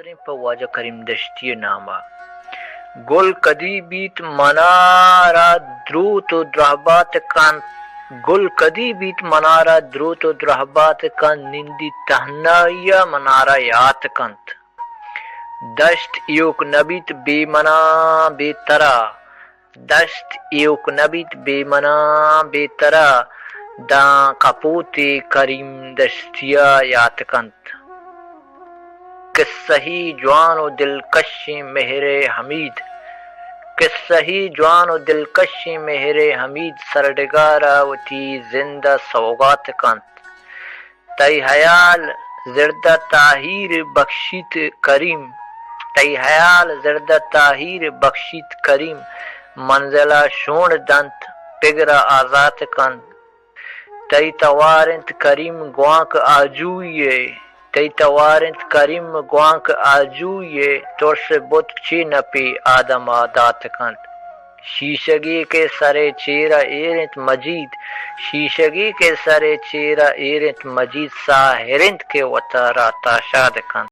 تواریاں پہ واجہ کریم دشتی نامہ گل کدی بیت منارا دروت و درہبات کان گل کدی بیت منارا دروت و درہبات کان نندی تہنایا منارا یات کنت دشت ایوک نبیت بے منا بے ترا دشت ایوک نبیت بے منا بے ترا داں کپوت کریم دشتیا یات کنت قصہی جوان و دلکش مہر حمید قصہی جوان و دلکش مہر حمید سرڈگارا وتی زندہ سوگات کنت تی حیال زردہ تاہیر بخشیت کریم تی حیال زردہ تاہیر بخشیت کریم منزلہ شون دنت پگرا آزات کنت تی توارنت کریم گوانک آجوئیے تی توارنت کریم گوانک آجوئیے ترس بت چی نپی آدم آدات کنت شیشگی کے سرے چیرا ایرنت مجید شیشگی کے سرے چیرا ایرنت مجید ساہرنت کے وطارا تاشاد کنت